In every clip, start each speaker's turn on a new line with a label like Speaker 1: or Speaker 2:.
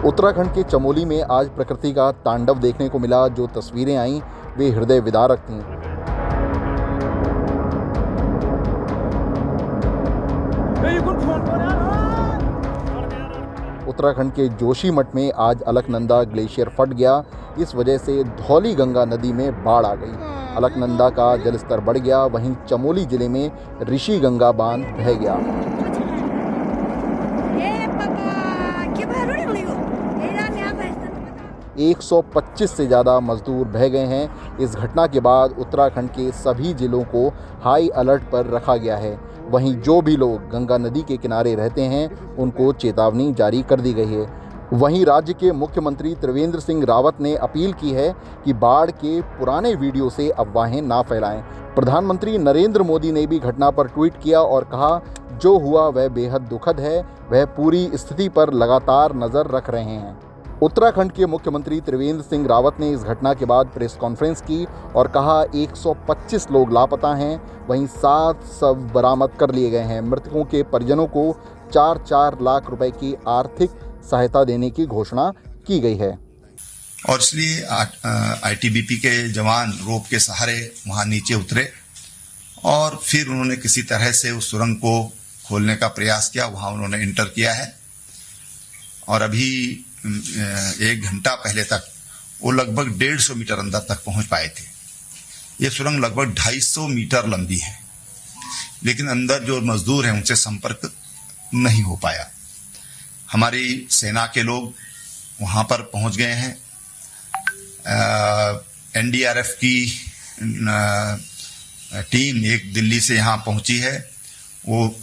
Speaker 1: उत्तराखंड के चमोली में आज प्रकृति का तांडव देखने को मिला। जो तस्वीरें आईं वे हृदय विदारक थीं। उत्तराखंड के जोशीमठ में आज अलकनंदा ग्लेशियर फट गया। इस वजह से धौली गंगा नदी में बाढ़ आ गई। अलकनंदा का जलस्तर बढ़ गया। वहीं चमोली जिले में ऋषि गंगा बांध बह गया। 125 से ज़्यादा मजदूर बह गए हैं। इस घटना के बाद उत्तराखंड के सभी जिलों को हाई अलर्ट पर रखा गया है। वहीं जो भी लोग गंगा नदी के किनारे रहते हैं उनको चेतावनी जारी कर दी गई है। वहीं राज्य के मुख्यमंत्री त्रिवेंद्र सिंह रावत ने अपील की है कि बाढ़ के पुराने वीडियो से अफवाहें ना फैलाएं। प्रधानमंत्री नरेंद्र मोदी ने भी घटना पर ट्वीट किया और कहा, जो हुआ वह बेहद दुखद है। वह पूरी स्थिति पर लगातार नज़र रख रहे हैं। उत्तराखंड के मुख्यमंत्री त्रिवेंद्र सिंह रावत ने इस घटना के बाद प्रेस कॉन्फ्रेंस की और कहा 125 लोग लापता हैं। वहीं 7 शव बरामद कर लिए गए हैं। मृतकों के परिजनों को 4-4 लाख रुपए की आर्थिक सहायता देने की घोषणा की गई है।
Speaker 2: और इसलिए आईटीबीपी के जवान रोप के सहारे वहां नीचे उतरे और फिर उन्होंने किसी तरह से उस सुरंग को खोलने का प्रयास किया। वहां उन्होंने इंटर किया है और अभी 1 घंटा पहले तक वो लगभग 150 मीटर अंदर तक पहुंच पाए थे। ये सुरंग लगभग 250 मीटर लंबी है, लेकिन अंदर जो मजदूर हैं उनसे संपर्क नहीं हो पाया। हमारी सेना के लोग वहां पर पहुंच गए हैं। एनडीआरएफ की टीम एक दिल्ली से यहां पहुंची है। वो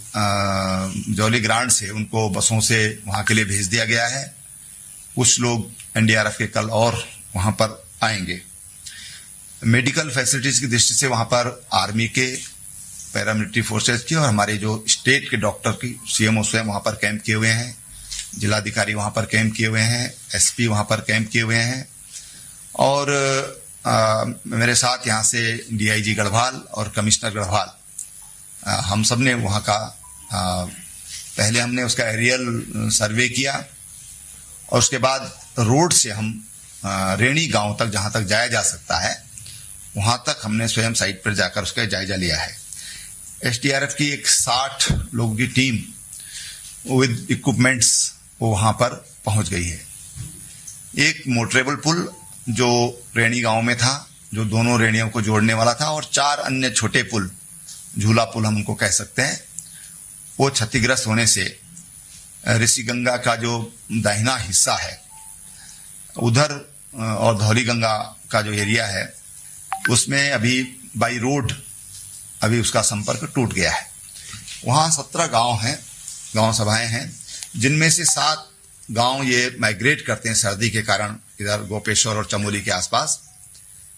Speaker 2: जौली ग्रांट से उनको बसों से वहां के लिए भेज दिया गया है। कुछ लोग एनडीआरएफ के कल और वहां पर आएंगे। मेडिकल फैसिलिटीज की दृष्टि से वहां पर आर्मी के, पैरामिलिट्री फोर्सेज की और हमारे जो स्टेट के डॉक्टर की सीएमओ स्वयं वहां पर कैंप किए हुए हैं। जिलाधिकारी वहां पर कैंप किए हुए हैं। एसपी वहां पर कैंप किए हुए हैं। और मेरे साथ यहाँ से डीआईजी गढ़वाल और कमिश्नर गढ़वाल, हम सब ने वहां का पहले हमने उसका एरियल सर्वे किया और उसके बाद रोड से हम रेणी गांव तक, जहां तक जाया जा सकता है वहां तक हमने स्वयं साइट पर जाकर उसका जायजा लिया है। एसडीआरएफ की एक 60 लोगों की टीम विद इक्विपमेंट्स वो वहां पर पहुंच गई है। एक मोटरेबल पुल जो रेणी गांव में था, जो दोनों रेणियों को जोड़ने वाला था, और 4 अन्य छोटे पुल, झूला पुल हम उनको कह सकते हैं, वो क्षतिग्रस्त होने से ऋषि गंगा का जो दाहिना हिस्सा है उधर और धौली गंगा का जो एरिया है उसमें अभी बाई रोड अभी उसका संपर्क टूट गया है। वहां 17 गांव हैं, गांव सभाएं हैं, जिनमें से 7 गांव ये माइग्रेट करते हैं सर्दी के कारण इधर गोपेश्वर और चमोली के आसपास।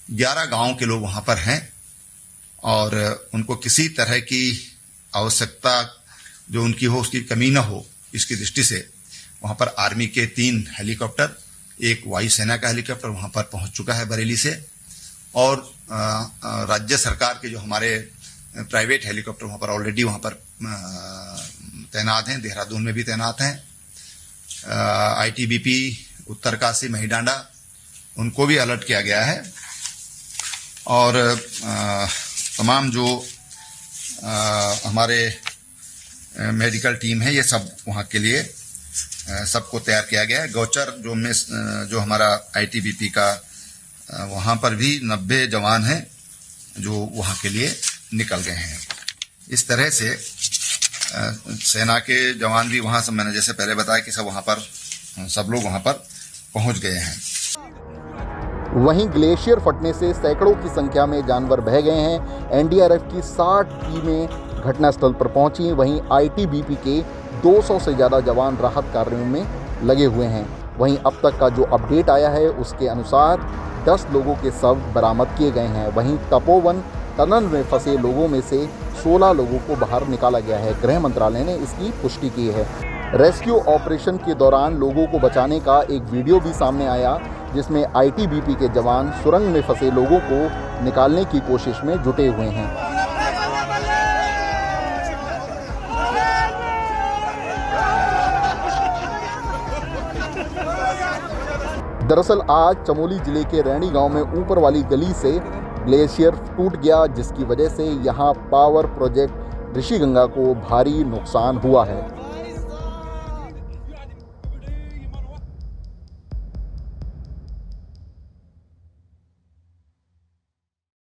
Speaker 2: 11 गांव के लोग वहां पर हैं और उनको किसी तरह की आवश्यकता जो उनकी हो उसकी कमी न हो, इसकी दृष्टि से वहां पर आर्मी के 3 हेलीकॉप्टर, एक वायुसेना का हेलीकॉप्टर वहां पर पहुंच चुका है बरेली से, और राज्य सरकार के जो हमारे प्राइवेट हेलीकॉप्टर वहां पर ऑलरेडी वहां पर तैनात हैं। देहरादून में भी तैनात हैं। आईटीबीपी उत्तरकाशी, महिडांडा, उनको भी अलर्ट किया गया है। और तमाम जो हमारे मेडिकल टीम है ये सब वहां के लिए सबको तैयार किया गया है। गौचर जो हमारा आईटीबीपी का वहां पर भी 90 जवान हैं जो वहां के लिए निकल गए हैं। इस तरह से सेना के जवान भी वहां से, मैंने जैसे पहले बताया कि सब लोग वहां पर पहुंच गए हैं।
Speaker 1: वहीं ग्लेशियर फटने से सैकड़ों की संख्या में जानवर बह गए हैं। एनडीआरएफ की 60 टीमें घटनास्थल पर पहुंची। वहीं आईटीबीपी के 200 से ज़्यादा जवान राहत कार्यों में लगे हुए हैं। वहीं अब तक का जो अपडेट आया है उसके अनुसार 10 लोगों के शव बरामद किए गए हैं। वहीं तपोवन टनल में फंसे लोगों में से 16 लोगों को बाहर निकाला गया है। गृह मंत्रालय ने इसकी पुष्टि की है। रेस्क्यू ऑपरेशन के दौरान लोगों को बचाने का एक वीडियो भी सामने आया, जिसमें आईटीबीपी के जवान सुरंग में फंसे लोगों को निकालने की कोशिश में जुटे हुए हैं। दरअसल आज चमोली जिले के रैणी गांव में ऊपर वाली गली से ग्लेशियर टूट गया, जिसकी वजह से यहां पावर प्रोजेक्ट ऋषिगंगा को भारी नुकसान हुआ है।